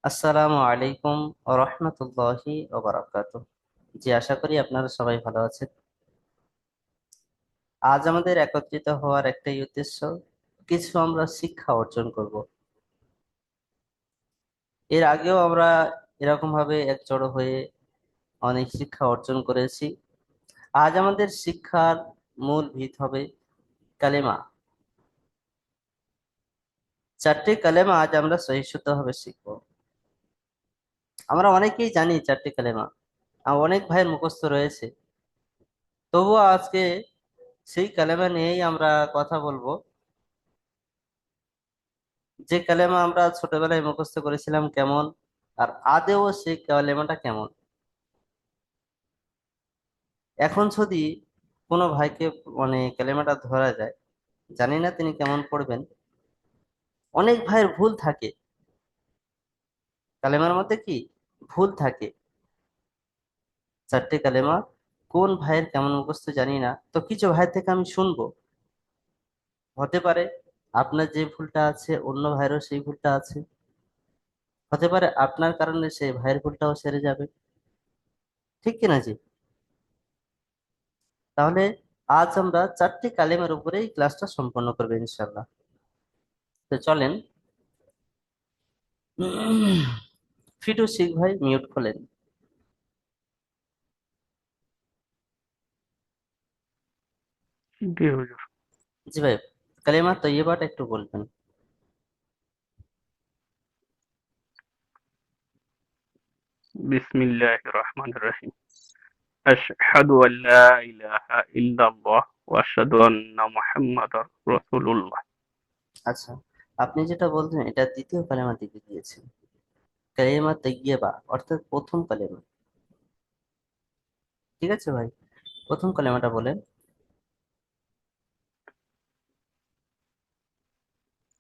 আসসালামু আলাইকুম রহমতুল্লাহি ওবারাকাতুহ। জি, আশা করি আপনারা সবাই ভালো আছেন। আজ আমাদের একত্রিত হওয়ার একটাই উদ্দেশ্য, কিছু আমরা শিক্ষা অর্জন করব। এর আগেও আমরা এরকম ভাবে একজড়ো হয়ে অনেক শিক্ষা অর্জন করেছি। আজ আমাদের শিক্ষার মূল ভিত হবে কালেমা। চারটি কালেমা আজ আমরা সহিষ্ণুতভাবে শিখবো। আমরা অনেকেই জানি চারটি কালেমা, অনেক ভাইয়ের মুখস্থ রয়েছে। তবুও আজকে সেই কালেমা নিয়েই আমরা কথা বলবো, যে কালেমা আমরা ছোটবেলায় মুখস্থ করেছিলাম কেমন, আর আদেও সেই কালেমাটা কেমন। এখন যদি কোনো ভাইকে কালেমাটা ধরা যায়, জানি না তিনি কেমন পড়বেন। অনেক ভাইয়ের ভুল থাকে, কালেমার মধ্যে কি ভুল থাকে। চারটে কালেমা কোন ভাইয়ের কেমন মুখস্থ জানি না, তো কিছু ভাই থেকে আমি শুনবো। হতে পারে আপনার যে ভুলটা আছে অন্য ভাইয়েরও সেই ভুলটা আছে, হতে পারে আপনার কারণে সেই ভাইয়ের ভুলটাও সেরে যাবে। ঠিক কিনা জি? তাহলে আজ আমরা চারটি কালেমার উপরেই ক্লাসটা সম্পন্ন করবো ইনশাল্লাহ। তো চলেন। ফিটু শিখ ভাই মিউট খোলেন। জি হুজুর। জি ভাই, কালেমা তৈয়বাটা একটু বলবেন। বিসমিল্লাহির রহমানির রহিম। আশহাদু আল্লা ইলাহা ইল্লাল্লাহ ওয়া আশহাদু আন্না মুহাম্মাদার রাসূলুল্লাহ। আচ্ছা, আপনি যেটা বলছেন এটা দ্বিতীয় কালেমা দিকে দিয়েছেন, কালেমা তৈয়বা অর্থাৎ প্রথম কালেমা। ঠিক আছে ভাই, প্রথম কালেমাটা বলেন।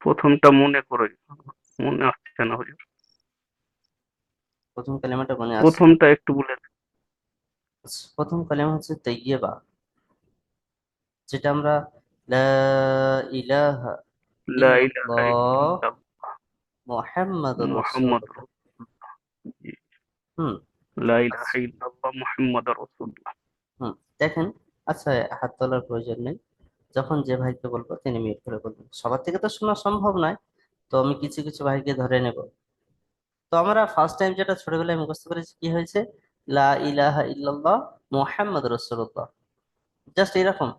প্রথমটা মনে আসছে না হুজুর। প্রথম কালেমাটা মনে আসছে না? প্রথমটা একটু বলে দিন। আচ্ছা, প্রথম কালেমা হচ্ছে তৈয়বা, যেটা আমরা লা ইলাহা লা ইলাহা ইল্লাল্লাহ ইল্লাল্লাহ মুহাম্মাদুর মুহাম্মাদুর রাসূলুল্লাহ। রাসূলুল্লাহ। জি। হুম। লা ইলাহা আচ্ছা। ইল্লাল্লাহ মুহাম্মাদুর রাসূলুল্লাহ। হুম। দেখেন, আচ্ছা, হাত তোলার প্রয়োজন নেই। যখন যে ভাইকে বলবো তিনি মিউট করে বলবেন, সবার থেকে তো শোনা সম্ভব নয়। তো আমি কিছু কিছু ভাইকে ধরে নেব। তো আমরা ফার্স্ট টাইম যেটা ছোটবেলায় মুখস্থ করেছি কি হয়েছে, লা ইলাহা ইল্লাল্লাহ মুহাম্মদ রাসূলুল্লাহ। জাস্ট এরকম,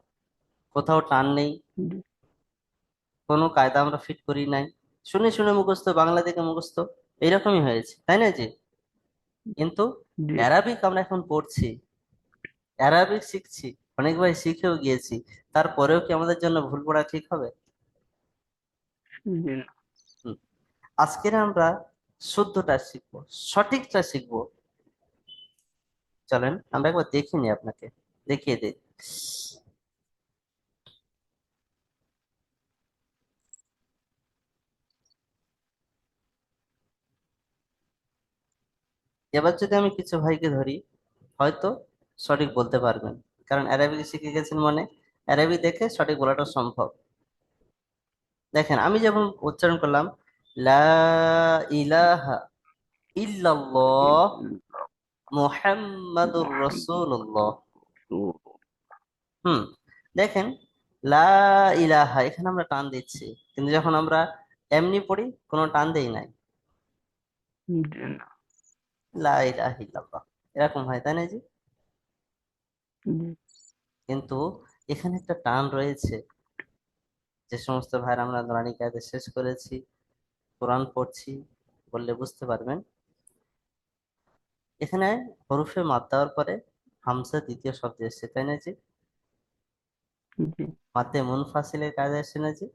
কোথাও টান নেই, জি কোনো কায়দা আমরা ফিট করি নাই, শুনে শুনে মুখস্থ, বাংলা থেকে মুখস্থ, এইরকমই হয়েছে, তাই না জি? কিন্তু জি অ্যারাবিক আমরা এখন পড়ছি, অ্যারাবিক শিখছি, অনেক ভাই শিখেও গিয়েছি, তারপরেও কি আমাদের জন্য ভুল পড়া ঠিক হবে? জি না। হুম। আজকের আমরা শুদ্ধটা শিখবো, সঠিকটা শিখবো। চলেন আমরা একবার দেখিনি, আপনাকে দেখিয়ে দিই। এবার যদি আমি কিছু ভাইকে ধরি, হয়তো সঠিক বলতে পারবেন, কারণ অ্যারাবিক শিখে গেছেন মানে অ্যারাবিক দেখে সঠিক বলাটা সম্ভব। দেখেন আমি যেমন উচ্চারণ করলাম, লা ইলাহা ইল্লাল্লাহ মুহাম্মাদুর মুহাম্মাদুর রাসূলুল্লাহ। রাসূলুল্লাহ। হুম। দেখেন, লা ইলাহা এখানে আমরা টান দিচ্ছি, কিন্তু যখন আমরা এমনি পড়ি কোনো টান দেই নাই। জি না। লা ইলাহা ইল্লাল্লাহ এরকম হয়, তাই না জি? জি কিন্তু এখানে একটা টান রয়েছে। যে সমস্ত ভাইরা আমরা নুরানি কায়দা শেষ করেছি, কোরআন পড়ছি, বললে বুঝতে পারবেন। এখানে হরফে মাদ দেওয়ার পরে হামজা দ্বিতীয় শব্দ এসেছে, তাই না জি? জি মাদ্দে মুনফাসিলের কায়দা এসেছে না জি?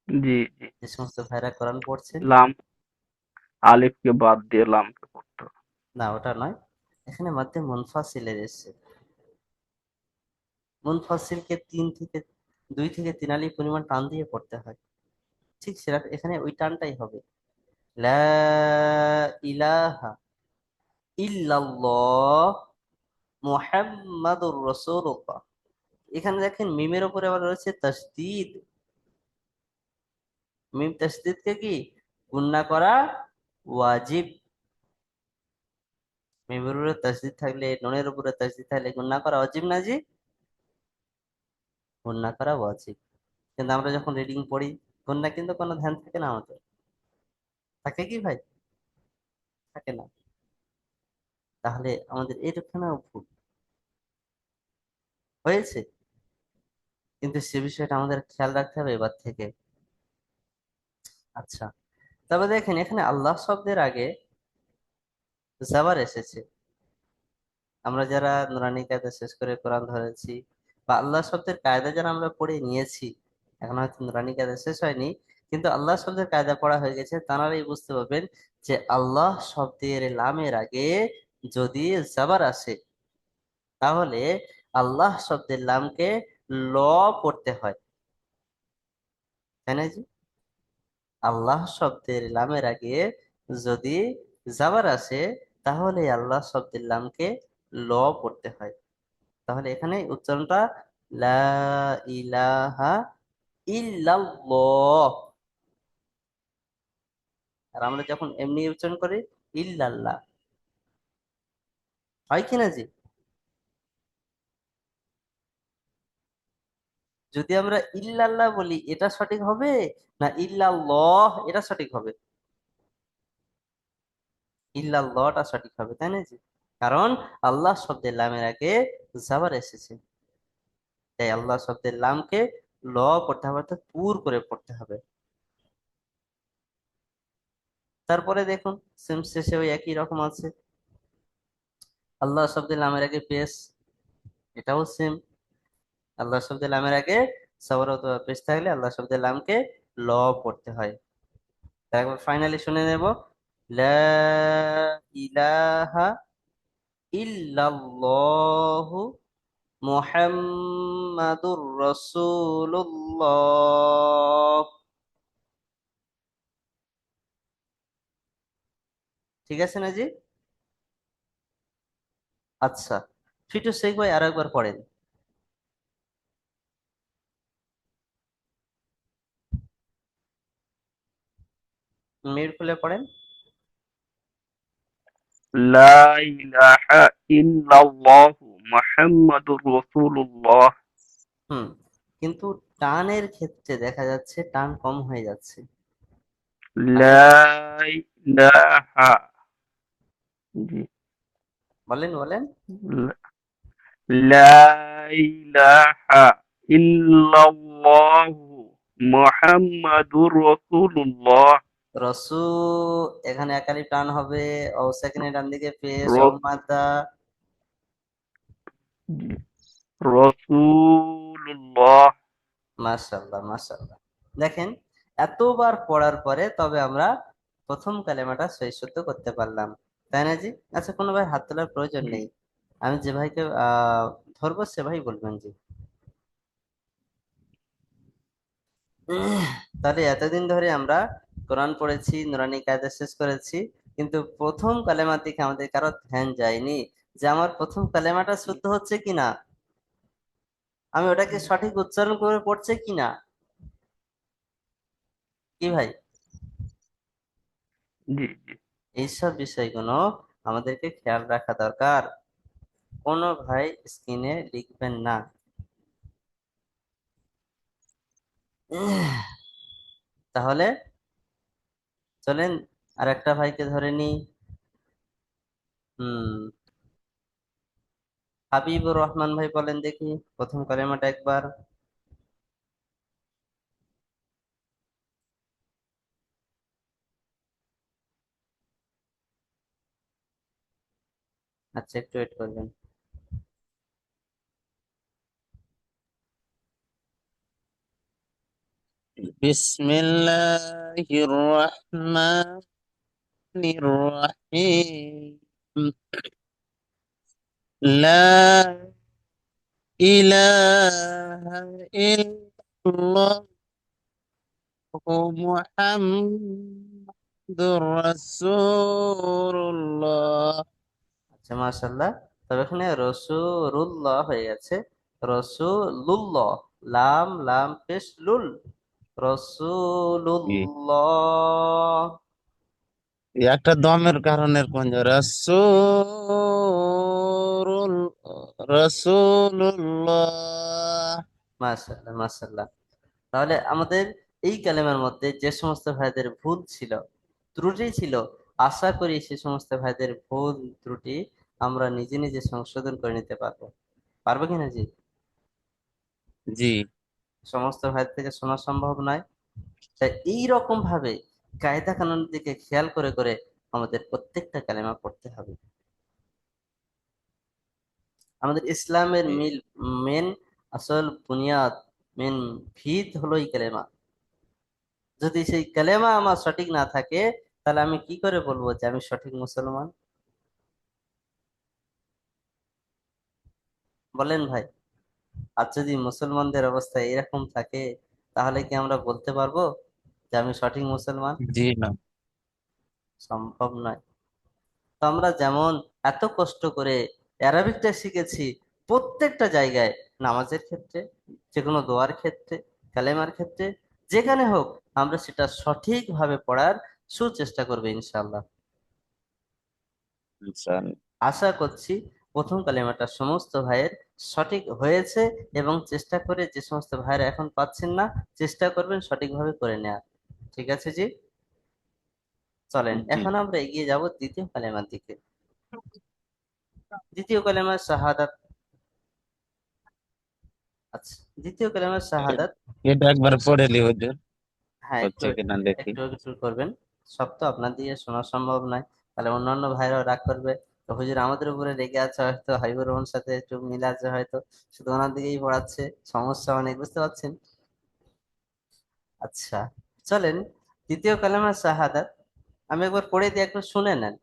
জি জি। যে সমস্ত ভাইরা কোরআন পড়ছেন। লাম, আলিফকে বাদ দিয়ে লামকে পড়তে হবে। না, ওটা নয়, এখানে মাদ্দে মুনফাসিলের এসেছে। মুনফাসিলকে দুই থেকে তিন আলিফ পরিমাণ টান দিয়ে পড়তে হয়। ঠিক সেরকম এখানে ওই টানটাই হবে। লা ইলাহা ইল্লাল্লাহ মুহাম্মাদুর রাসূলুল্লাহ। এখানে দেখেন মিমের উপরে আবার রয়েছে তাসদীদ। মিম তাসদীদকে কি গুণনা করা ওয়াজিব। মিমের উপরে তাসদিদ থাকলে, নুনের উপরে তাসদিদ থাকলে গুণনা করা ওয়াজিব না জি? গুণনা করা ওয়াজিব। কিন্তু আমরা যখন রিডিং পড়ি, গুণনা কিন্তু কোনো ধ্যান থাকে না আমাদের। থাকে কি ভাই? থাকে না। তাহলে আমাদের এরকমও ভুল হয়েছে, কিন্তু সে বিষয়টা আমাদের খেয়াল রাখতে হবে এবার থেকে। আচ্ছা, তবে দেখেন এখানে আল্লাহ শব্দের আগে জাবার এসেছে। আমরা যারা নুরানি কায়দা শেষ করে কোরআন ধরেছি, বা আল্লাহ শব্দের কায়দা যারা আমরা পড়ে নিয়েছি, এখন হয়তো নুরানি কায়দা শেষ হয়নি, কিন্তু আল্লাহ শব্দের কায়দা পড়া হয়ে গেছে, তাঁরাই বুঝতে পারবেন যে আল্লাহ শব্দের লামের আগে যদি জাবার আসে, তাহলে আল্লাহ শব্দের লামকে ল পড়তে হয়, তাই না জি? আল্লাহ শব্দের লামের আগে যদি জাবার আসে, তাহলে আল্লাহ শব্দের লামকে ল পড়তে হয়। তাহলে এখানে উচ্চারণটা লা ইলাহা ইল্লাল্লাহ। আর আমরা যখন এমনি উচ্চারণ করি ইল্লাল্লাহ, হয় কিনা জি? যদি আমরা ইল্লাল্লাহ বলি, এটা সঠিক হবে না ইল্লাল্লাহ এটা সঠিক হবে? ইল্লাল্লাহটা সঠিক হবে, তাই না জি? কারণ আল্লাহ শব্দের লামের আগে জাবার এসেছে, তাই আল্লাহ শব্দের লামকে ল পড়তে হবে, অর্থাৎ পুর করে পড়তে হবে। তারপরে দেখুন সেম শেষে ওই একই রকম আছে, আল্লাহ শব্দের লামের আগে পেশ, এটাও সেম। আল্লাহ শব্দের লামের আগে সবর অথবা পেশ থাকলে আল্লাহ শব্দের লামকে ল পড়তে হয়। তাই একবার ফাইনালি শুনে নেব, লা ইলাহা ইল্লাল্লাহু মুহাম্মাদুর রাসূলুল্লাহ। ঠিক আছে না জি? আচ্ছা, ফিটু শেখ ভাই আরো একবার পড়েন। মিউট খুলে পড়েন। লা ইলাহা ইল্লাল্লাহু মুহাম্মাদুর রাসূলুল্লাহ। হুম, কিন্তু টানের ক্ষেত্রে দেখা যাচ্ছে টান কম হয়ে যাচ্ছে। আপনি লা ইলাহা, জি, বলেন বলেন। লা ইলাহা ইল্লাল্লাহু মুহাম্মাদুর রাসূলুল্লাহ। রসু, এখানে একালি টান হবে, ও সেকেন্ডে ডান দিকে পেশ ও র- মাদা। জি, রাসূলুল্লাহ। মাশাআল্লাহ মাশাআল্লাহ। দেখেন, এতবার পড়ার পরে তবে আমরা প্রথম কালেমাটা সহি শুদ্ধ করতে পারলাম, তাই না জি? আচ্ছা, কোনো ভাই হাত তোলার প্রয়োজন জি, নেই, আমি যে ভাইকে ধরবো সে ভাই বলবেন জি। তাহলে এতদিন ধরে আমরা কোরআন পড়েছি, নুরানি কায়দা শেষ করেছি, কিন্তু প্রথম কালেমার দিকে আমাদের কারো ধ্যান যায়নি, যে আমার প্রথম কালেমাটা শুদ্ধ হচ্ছে কিনা, আমি ওটাকে সঠিক উচ্চারণ করে পড়ছে কিনা। কি ভাই? জি, জি, এইসব বিষয়গুলো আমাদেরকে খেয়াল রাখা দরকার। কোনো ভাই স্ক্রিনে লিখবেন না। তাহলে চলেন আর একটা ভাইকে ধরে নি। হুম, হাবিবুর রহমান ভাই বলেন দেখি প্রথম কালেমাটা একবার। আচ্ছা, একটু ওয়েট করবেন। বিসমিল্লাহির রহমানির রহিম। লা ইলাহা ইল্লাল্লাহু মুহাম্মাদুর রাসূলুল্লাহ। আচ্ছা মাশাআল্লাহ। তবে এখানে রসুলুল্লাহ হয়ে গেছে রসুলুল্লাহ, লাম লাম পেশ লুল, জি, রসুলুল্লাহ। একটা দমের কারণে কোন রসুল, রসুল্লাহ। মাশাআল্লাহ, মাশাআল্লাহ। তাহলে আমাদের এই কালেমার মধ্যে যে সমস্ত ভাইদের ভুল ছিল, ত্রুটি ছিল, আশা করি সে সমস্ত ভাইদের ভুল ত্রুটি আমরা নিজে নিজে সংশোধন করে নিতে পারবো। পারবো কিনা জি? জি। সমস্ত ভাই থেকে শোনা সম্ভব নয়। তাই এই রকম ভাবে কায়দা কানুনের দিকে খেয়াল করে করে আমাদের প্রত্যেকটা কালেমা পড়তে হবে। আমাদের ইসলামের মিল মেন আসল বুনিয়াদ, মেন ভিত হলো এই কালেমা। যদি সেই কালেমা আমার সঠিক না থাকে, তাহলে আমি কি করে বলবো যে আমি সঠিক মুসলমান? বলেন ভাই। আর যদি মুসলমানদের অবস্থা এরকম থাকে, তাহলে কি আমরা বলতে পারবো যে আমি সঠিক মুসলমান? জি না। সম্ভব নয়। তো আমরা যেমন এত কষ্ট করে অ্যারাবিকটা শিখেছি, প্রত্যেকটা জায়গায়, নামাজের ক্ষেত্রে, যে কোনো দোয়ার ক্ষেত্রে, কালেমার ক্ষেত্রে, যেখানে হোক, আমরা সেটা সঠিকভাবে পড়ার সুচেষ্টা করবে ইনশাআল্লাহ। ইনশাআল্লাহ। আশা করছি প্রথম কালেমাটা সমস্ত ভাইয়ের সঠিক হয়েছে, এবং চেষ্টা করে যে সমস্ত ভাইয়েরা এখন পাচ্ছেন না, চেষ্টা করবেন সঠিকভাবে করে নেওয়ার। ঠিক আছে জি? চলেন জি। এখন আমরা এগিয়ে যাব দ্বিতীয় কালেমার দিকে। দ্বিতীয় কালেমা শাহাদাত। আচ্ছা, দ্বিতীয় কালেমা শাহাদাত। এটা একবার পড়ে লি হুজুর, হ্যাঁ, একটু হচ্ছে কিনা দেখি। একটু একটু করবেন। সব তো আপনার দিয়ে শোনা সম্ভব নয়, তাহলে অন্যান্য ভাইরাও রাগ করবে। তো হুজুর আমাদের উপরে রেগে আছে হয়তো, হাবিবুর রহমান সাথে একটু মিল আছে হয়তো, শুধু ওনার দিকেই পড়াচ্ছে, সমস্যা অনেক, বুঝতে পারছেন? আচ্ছা, চলেন দ্বিতীয় কালেমা শাহাদাত আমি একবার পড়ে দিয়ে একটু শুনে নেন।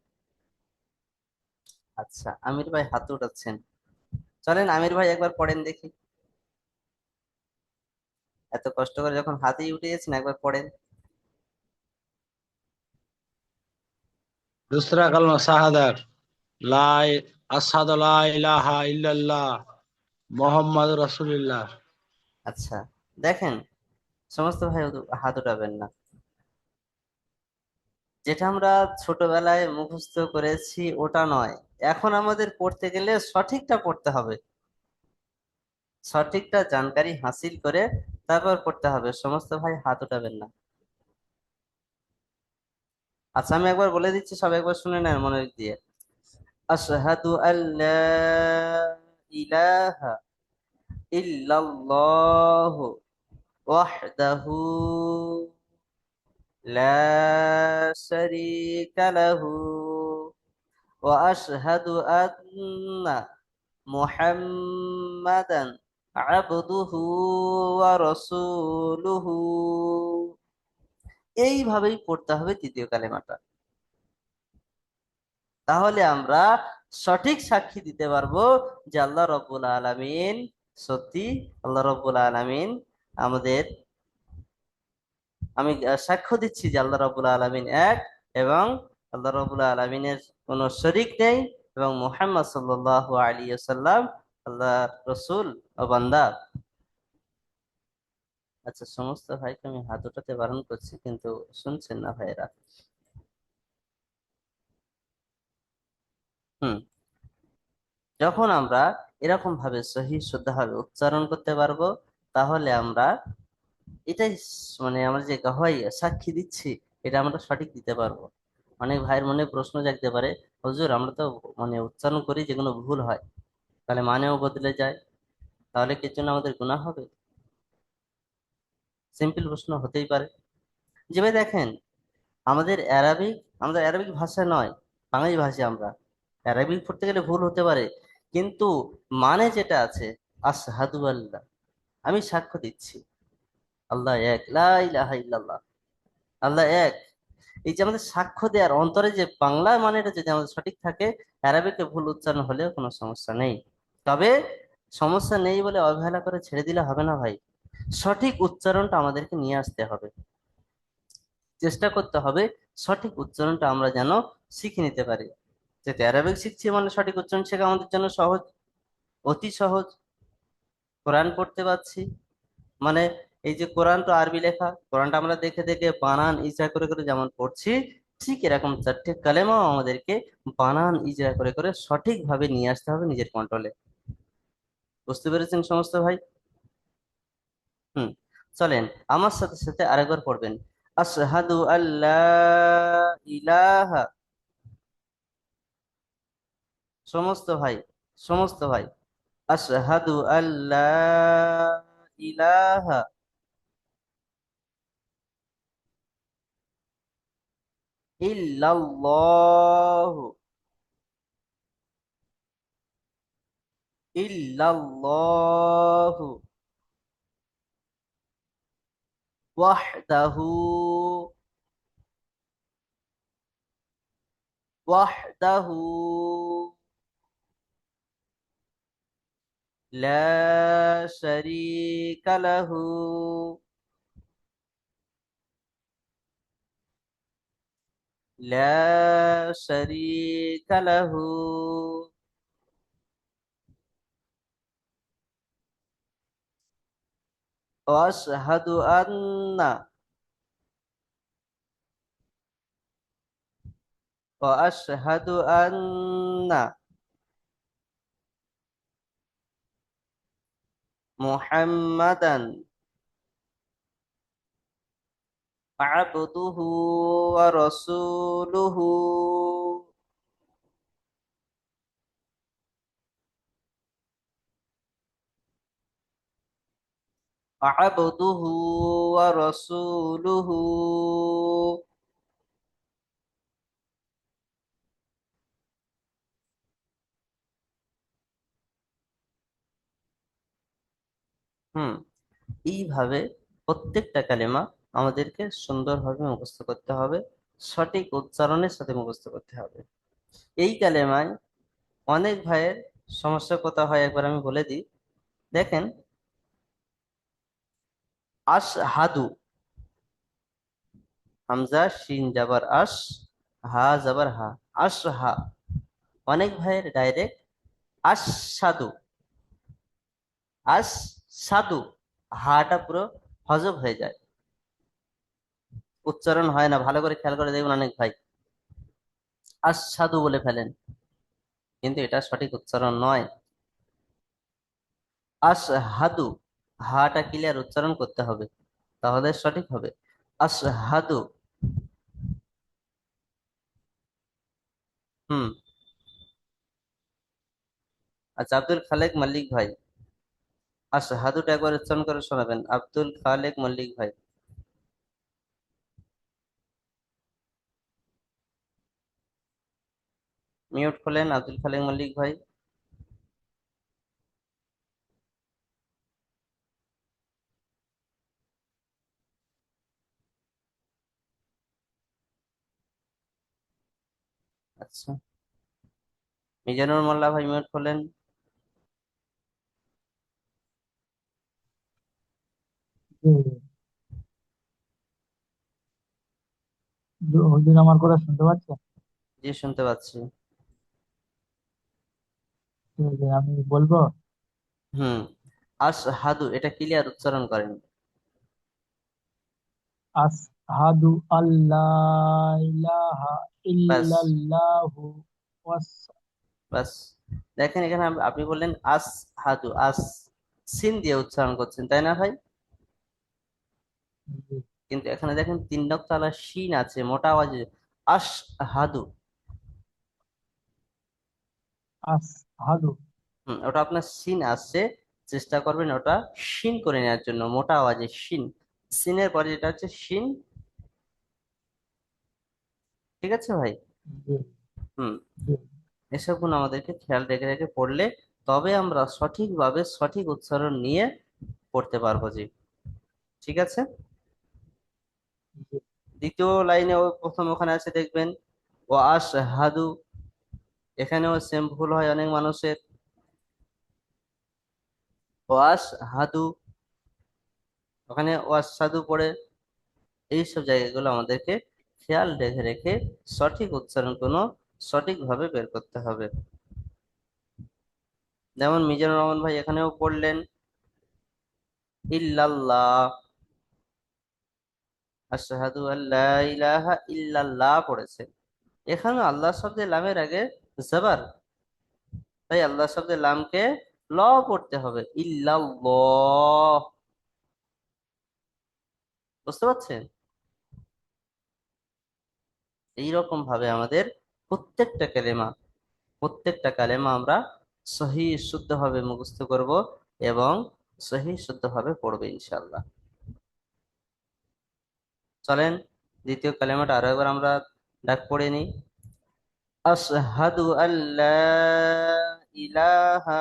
আচ্ছা, আমির ভাই হাত উঠাচ্ছেন, চলেন আমির ভাই একবার পড়েন দেখি। এত কষ্ট করে যখন হাতেই উঠে গেছেন, একবার পড়েন। दूसरा कलमा शहादत ला अशहदु ला इलाहा इल्लल्लाह मोहम्मद रसूलुल्लाह। আচ্ছা, দেখেন, সমস্ত ভাই হাত উঠাবেন না। যেটা আমরা ছোটবেলায় মুখস্থ করেছি ওটা নয়, এখন আমাদের পড়তে গেলে সঠিকটা পড়তে হবে, সঠিকটা জানকারি হাসিল করে তারপর পড়তে হবে। সমস্ত ভাই হাত উঠাবেন না। আচ্ছা, আমি একবার বলে দিচ্ছি, সব একবার শুনে নেন মনে দিয়ে। আশহাদু আল্লা ইলাহা ইল্লাল্লাহু ওয়াহদাহু লা শারীকা লাহু ওয়া আশহাদু আন্না মুহাম্মাদান আবদুহু ওয়া রাসূলুহু। এইভাবেই পড়তে হবে তৃতীয় কালেমাটা। তাহলে আমরা সঠিক সাক্ষী দিতে পারবো যে আল্লাহ রব্বুল আলামিন সত্যি, আল্লাহ রব্বুল আলামিন আমাদের, আমি সাক্ষ্য দিচ্ছি যে আল্লাহ রব্বুল আলামিন এক, এবং আল্লাহ রব্বুল আলামিনের কোনো শরীক নেই, এবং মুহাম্মদ সাল্লাল্লাহু আলাইহি ওয়াসাল্লাম আল্লাহ রসূল ও বান্দা। আচ্ছা, সমস্ত ভাইকে আমি হাত উঠাতে বারণ করছি, কিন্তু শুনছেন না ভাইয়েরা। হুম, যখন আমরা এরকম ভাবে সহি শুদ্ধভাবে উচ্চারণ করতে পারবো, তাহলে আমরা এটাই মানে আমরা যে গাওয়াই সাক্ষী দিচ্ছি, এটা আমরা সঠিক দিতে পারবো। অনেক ভাইয়ের মনে প্রশ্ন জাগতে পারে, হুজুর আমরা তো মানে উচ্চারণ করি, যেগুলো ভুল হয়, তাহলে মানেও বদলে যায়, তাহলে কি জন্য আমাদের গুনাহ হবে? সিম্পল প্রশ্ন হতেই পারে। যে ভাই দেখেন, আমাদের অ্যারাবিক, আমাদের অ্যারাবিক ভাষা নয়, বাঙালি ভাষা। আমরা অ্যারাবিক পড়তে গেলে ভুল হতে পারে, কিন্তু মানে যেটা আছে, আশহাদু আল্লাহ, আমি সাক্ষ্য দিচ্ছি আল্লাহ এক, লা ইলাহা ইল্লাল্লাহ, আল্লাহ এক। এই যে আমাদের সাক্ষ্য দেওয়ার অন্তরে যে বাংলা মানেটা যদি আমাদের সঠিক থাকে, অ্যারাবিকে ভুল উচ্চারণ হলেও কোনো সমস্যা নেই। তবে সমস্যা নেই বলে অবহেলা করে ছেড়ে দিলে হবে না ভাই, সঠিক উচ্চারণটা আমাদেরকে নিয়ে আসতে হবে, চেষ্টা করতে হবে সঠিক উচ্চারণটা আমরা যেন শিখে নিতে পারি। যেহেতু অ্যারাবিক শিখছি মানে সঠিক উচ্চারণ শেখা আমাদের জন্য সহজ, অতি সহজ। কোরআন পড়তে পারছি মানে, এই যে কোরআন তো আরবি লেখা, কোরআনটা আমরা দেখে দেখে বানান ইচ্ছা করে করে যেমন পড়ছি, ঠিক এরকম চারটে কালেমাও আমাদেরকে বানান ইজরা করে করে সঠিকভাবে নিয়ে আসতে হবে নিজের কন্ট্রোলে। বুঝতে পেরেছেন সমস্ত ভাই? হুম, চলেন আমার সাথে সাথে আরেকবার পড়বেন। আশহাদু আল্লাহ ইলাহা, সমস্ত ভাই, সমস্ত ভাই, আশহাদু আল্লাহ ইলাহা ইল্লাল্লাহু ইল্লাল্লাহু ওয়াহদাহু ওয়াহদাহু লা শারীকা লাহু লা শারীকা লাহু ওয়া আশহাদু আন্না ওয়া আশহাদু আন্না মুহাম্মাদান আবদুহু ওয়া রাসূলুহু। আবদুহু ওয়া রাসূলুহু। হুম, এইভাবে প্রত্যেকটা কালেমা আমাদেরকে সুন্দরভাবে মুখস্থ করতে হবে, সঠিক উচ্চারণের সাথে মুখস্থ করতে হবে। এই কালেমায় অনেক ভাইয়ের সমস্যা কোথা হয় একবার আমি বলে দিই। দেখেন, আশহাদু, হামজা শিন জাবার আশ, হা জাবার হা, আশহা। অনেক ভাইয়ের ডাইরেক্ট আশসাদু, আশসাদু, হাটা পুরো হজব হয়ে যায়, উচ্চারণ হয় না। ভালো করে খেয়াল করে দেখুন, অনেক ভাই আশসাদু বলে ফেলেন, কিন্তু এটা সঠিক উচ্চারণ নয়। আশহাদু, হাটা ক্লিয়ার উচ্চারণ করতে হবে, তাহলে সঠিক হবে। আশহাদু। হুম। আচ্ছা, আব্দুল খালেক মল্লিক ভাই, আশহাদুটা একবার উচ্চারণ করে শোনাবেন, আব্দুল খালেক মল্লিক ভাই। মিউট খোলেন আব্দুল খালেক মল্লিক ভাই। আচ্ছা, মিজানুর মোল্লা ভাই মিউট খোলেন। জি, হুজুর আমার কথা শুনতে পাচ্ছেন? জি, শুনতে পাচ্ছি। জি, জি, আমি বলবো। হুম, আশহাদু এটা ক্লিয়ার উচ্চারণ করেন। আসহাদু আল্লাহ ইলাহা ব্যাস, ইল্লাল্লাহু ওয়াস- ব্যাস। দেখেন এখানে আপনি বললেন আশহাদু, সিন দিয়ে উচ্চারণ করছেন, তাই না ভাই? জি, কিন্তু এখানে দেখেন তিন নক্তালা শিন আছে মোটা আওয়াজে, আশহাদু। আসহাদু। ওটা আপনার সিন আসছে, চেষ্টা করবেন ওটা শিন করে নেওয়ার জন্য, মোটা আওয়াজে শিন। সিনের পরে যেটা হচ্ছে শিন। ঠিক আছে ভাই? জি, হুম। জি, এসব গুণ আমাদেরকে খেয়াল রেখে রেখে পড়লে তবে আমরা সঠিকভাবে সঠিক উচ্চারণ নিয়ে পড়তে পারবো জি। ঠিক আছে। জি। দ্বিতীয় লাইনে ও প্রথম ওখানে আছে দেখবেন, ও আশহাদু, এখানেও সেম ভুল হয় অনেক মানুষের। ও আশহাদু, ওখানে ও আশহাদু পড়ে। এইসব জায়গাগুলো আমাদেরকে খেয়াল রেখে রেখে সঠিক উচ্চারণ কোনো সঠিকভাবে বের করতে হবে। যেমন মিজানুর রহমান ভাই এখানেও পড়লেন ইল্লাল্লাহ, আশহাদু আল্লা ইলাহা ইল্লাল্লাহ পড়েছেন। এখানে আল্লাহ শব্দে লামের আগে জবর, তাই আল্লাহ শব্দে লামকে ল পড়তে হবে, ইল্লাল্লাহ। বুঝতে পারছেন? এইরকম ভাবে আমাদের প্রত্যেকটা কালেমা প্রত্যেকটা কালেমা আমরা সহি শুদ্ধভাবে মুখস্থ করব এবং সহি শুদ্ধভাবে পড়বে ইনশাআল্লাহ। চলেন দ্বিতীয় কালেমাটা আরো একবার আমরা ডাক পড়ে নিই। আশহাদু আল্লা ইলাহা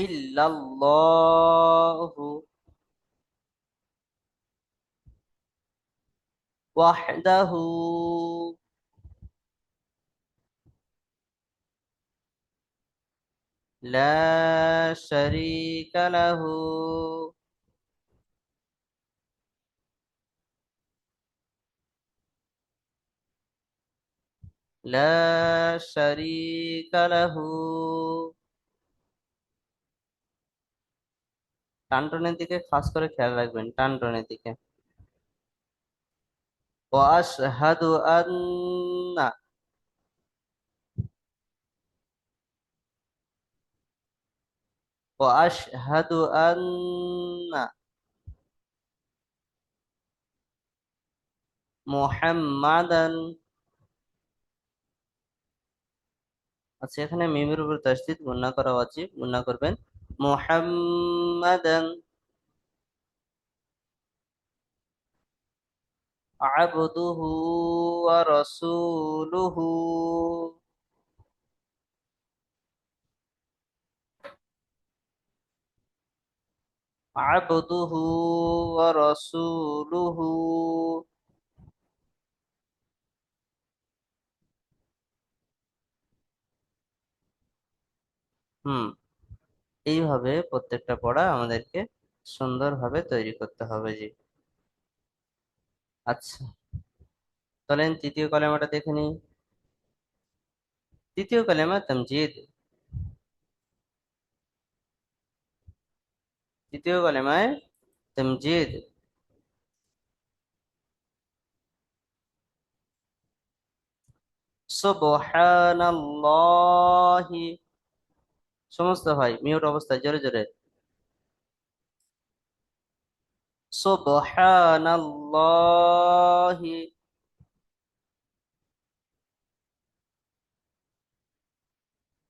ইল্লাল্লাহু ওয়াহদাহু লা শারীকা লাহু লা শারীকা লাহু। টানটনের দিকে খাস করে খেয়াল রাখবেন, টানটনের দিকে। ওয়াশহাদু আন্না ওয়াশহাদু আন্না মুহাম্মাদান। আচ্ছা, এখানে মিমের উপর তাসদীদ, গুণনা করা ওয়াজিব, গুণনা করবেন। মুহাম্মাদান আবদুহু ওয়া রাসূলুহু। আবদুহু ওয়া রাসূলুহু। হুম, এইভাবে প্রত্যেকটা পড়া আমাদেরকে সুন্দরভাবে তৈরি করতে হবে। জি, আচ্ছা, চলেন তৃতীয় কলেমাটা দেখে নিই। তৃতীয় কলেমা তামজিদ। তৃতীয় কলেমায় তামজিদ। সুবহানাল্লাহি, সমস্ত ভাই মিউট অবস্থায় জোরে জোরে। সুবহানাল্লাহি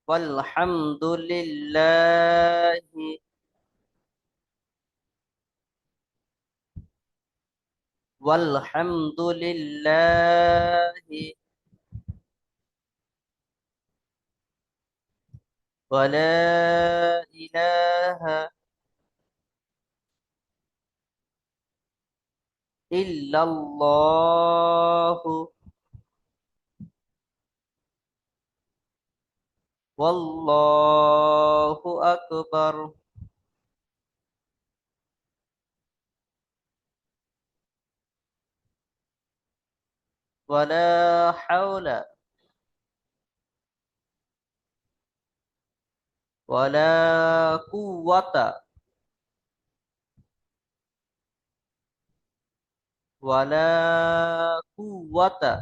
ওয়ালহামদুলিল্লাহি ওয়ালহামদুলিল্লাহি ওয়ালা ইলাহা ইল্লাল্লাহু ওয়াল্লাহু আকবার। ওয়ালা হাওলা ওয়ালা কুওয়াতা ওয়ালা কুওয়াতা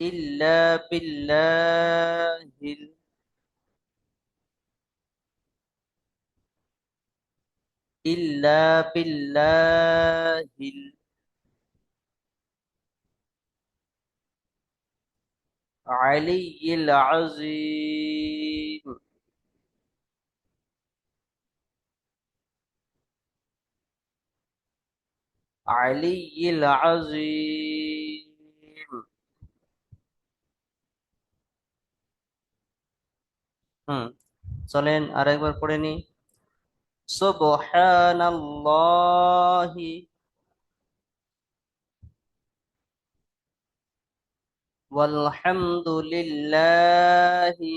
ইল্লা বিল্লাহিল ইল্লা বিল্লাহিল আলিয়্যিল আযীম। আলিয়্যিল আযীম। হুম, চলেন আরেকবার পড়ে নি। সুবহানাল্লাহি ওয়ালহামদুলিল্লাহি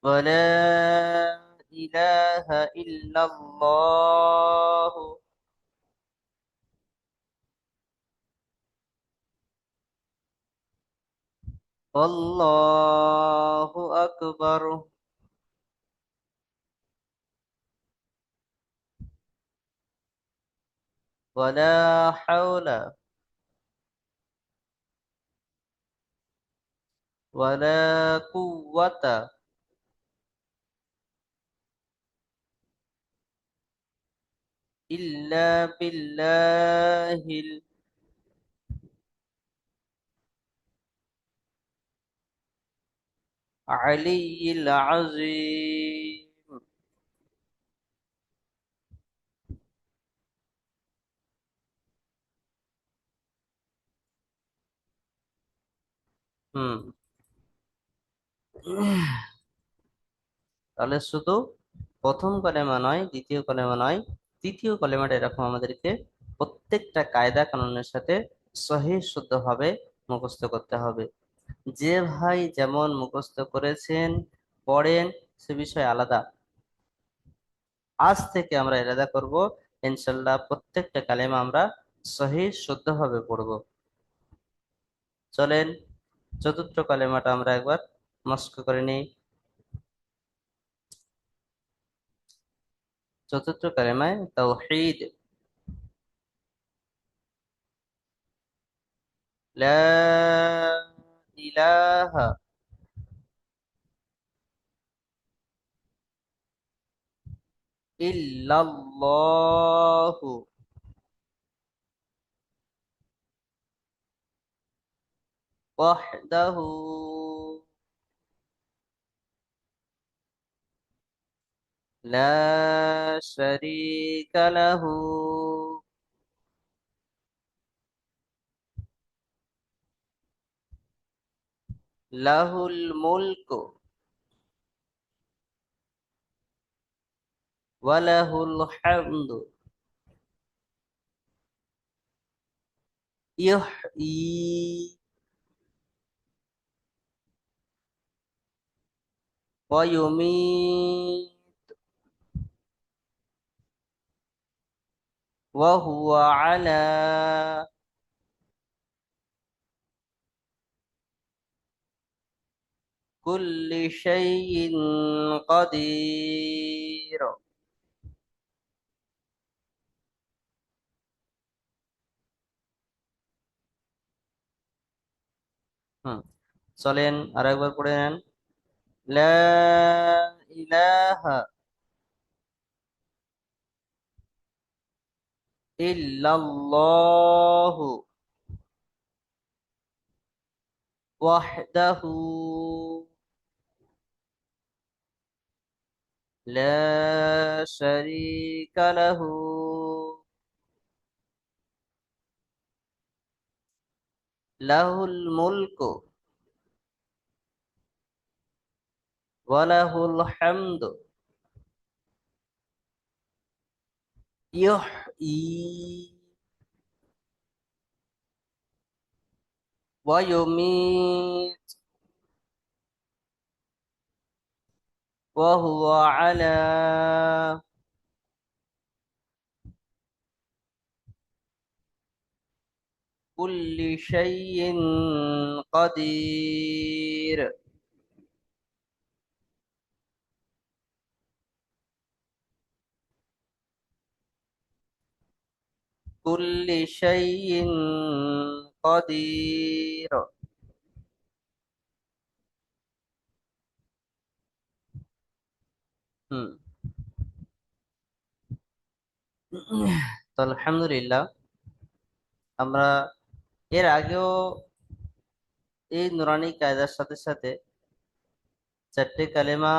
ওয়ালা ইলাহা ইল্লাল্লাহু আল্লাহু আকবার। ওয়ালা হাওলা ওয়ালা কুওয়াতা ইল্লা বিল্লাহিল আলিয়্যিল আযীম। হুম, তাহলে শুধু প্রথম কলেমা নয়, দ্বিতীয় কলেমা নয়, তৃতীয় কলেমাটা এরকম আমাদেরকে প্রত্যেকটা কায়দা কানুনের সাথে সহিহ শুদ্ধভাবে মুখস্থ করতে হবে। যে ভাই যেমন মুখস্থ করেছেন পড়েন, সে বিষয় আলাদা। আজ থেকে আমরা ইরাদা করব ইনশাল্লাহ প্রত্যেকটা কালেমা আমরা সহিহ শুদ্ধভাবে পড়ব। চলেন চতুর্থ কালেমাটা আমরা একবার মস্ক করে নিই। চতুর্থ কালেমায় তাওহীদ। লা ইলাহা ইল্লাল্লাহু ওয়াহদাহু লা শারীকা লাহু লাহুল মুলকু ওয়া লাহুল হামদু ইহয়ী ওয়া ইউমীত ওয়া হুয়া আলা কুল্লি শাইইন কাদির। হুম, চলেন আর একবার পড়ে নেন। লা ইলাহা ইল্লাল্লাহু ওয়াহদাহু লা শারীকা লাহু লাহুল মুলকু ওয়া লাহুল হামদু ইহয়ী ওয়া ইউমীত ওয়া হুয়া আলা কুল্লি শাইইন কাদির। কুল্লি শাইইন কাদির। হুম, তো আলহামদুলিল্লাহ আমরা এর আগেও এই নুরানি কায়দার সাথে সাথে চারটে কালেমা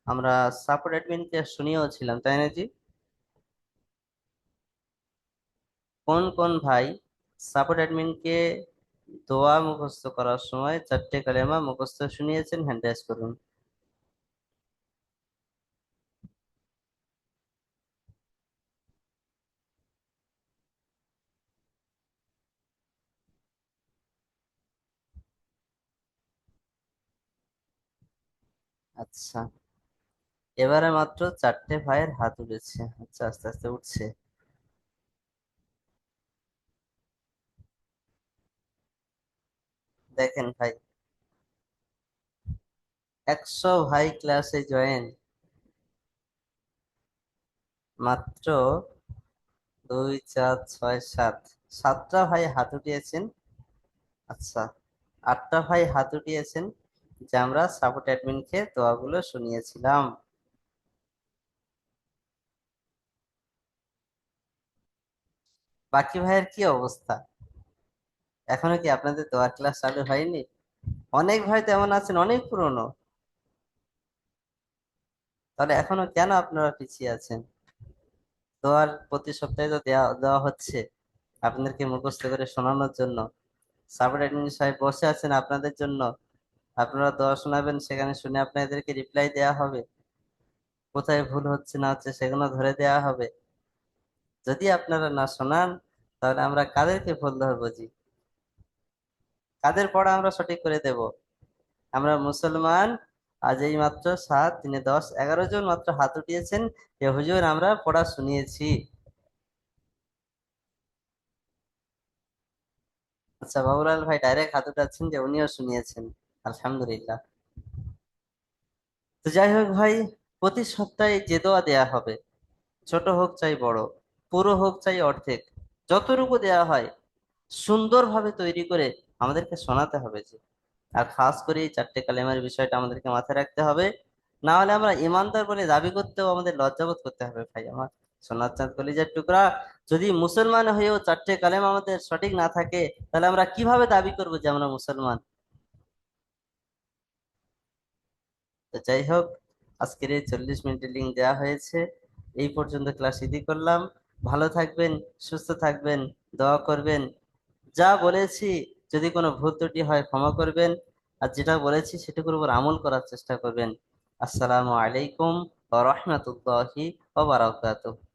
আমরা সাপোর্ট অ্যাডমিনকে শুনিয়েও ছিলাম, তাই না জি? কোন কোন ভাই সাপোর্ট অ্যাডমিনকে দোয়া মুখস্থ করার সময় চারটে কালেমা মুখস্থ শুনিয়েছেন, হ্যান্ড রাইজ করুন। আচ্ছা, এবারে মাত্র চারটে ভাইয়ের হাত উঠেছে। আচ্ছা, আস্তে আস্তে উঠছে। দেখেন ভাই, 100 ভাই ক্লাসে জয়েন, মাত্র 2 4 6 7, 7টা ভাই হাত উঠিয়েছেন। আচ্ছা, 8টা ভাই হাত উঠিয়েছেন যে আমরা সাপোর্ট অ্যাডমিনকে দোয়াগুলো শুনিয়েছিলাম। বাকি ভাইয়ের কি অবস্থা? এখনো কি আপনাদের দোয়া ক্লাস চালু হয়নি? অনেক ভাই তো এমন আছেন অনেক পুরনো, তাহলে এখনো কেন আপনারা পিছিয়ে আছেন? দোয়ার প্রতি সপ্তাহে তো দেওয়া দেওয়া হচ্ছে আপনাদেরকে মুখস্থ করে শোনানোর জন্য। সাপোর্ট অ্যাডমিন সাহেব বসে আছেন আপনাদের জন্য, আপনারা দোয়া শোনাবেন, সেখানে শুনে আপনাদেরকে রিপ্লাই দেওয়া হবে, কোথায় ভুল হচ্ছে না হচ্ছে সেগুলো ধরে দেওয়া হবে। যদি আপনারা না শোনান তাহলে আমরা কাদেরকে ভুল ধরবো জি? কাদের পড়া আমরা সঠিক করে দেব? আমরা মুসলমান। আজ এই মাত্র 7 3 10 11 জন মাত্র হাত উঠিয়েছেন যে হুজুর আমরা পড়া শুনিয়েছি। আচ্ছা, বাবুলাল ভাই ডাইরেক্ট হাত উঠাচ্ছেন যে উনিও শুনিয়েছেন, আলহামদুলিল্লাহ। তো যাই হোক ভাই, প্রতি সপ্তাহে যে দোয়া দেয়া হবে, ছোট হোক চাই বড়, পুরো হোক চাই অর্ধেক, যতটুকু দেয়া হয় সুন্দরভাবে তৈরি করে আমাদেরকে শোনাতে হবে যে। আর খাস করে এই 4টে কালেমার বিষয়টা আমাদেরকে মাথায় রাখতে হবে, না হলে আমরা ইমানদার বলে দাবি করতেও আমাদের লজ্জাবোধ করতে হবে ভাই আমার। সোনার চাঁদ কলিজার টুকরা, যদি মুসলমান হয়েও 4টে কালেমা আমাদের সঠিক না থাকে তাহলে আমরা কিভাবে দাবি করবো যে আমরা মুসলমান? তো যাই হোক, আজকের এই 40 মিনিটের লিঙ্ক দেওয়া হয়েছে, এই পর্যন্ত ক্লাস ইতি করলাম। ভালো থাকবেন, সুস্থ থাকবেন, দোয়া করবেন। যা বলেছি যদি কোনো ভুল ত্রুটি হয় ক্ষমা করবেন, আর যেটা বলেছি সেটুকুর উপর আমল করার চেষ্টা করবেন। আসসালামু আলাইকুম ওয়া রাহমাতুল্লাহি ওয়া বারাকাতুহু।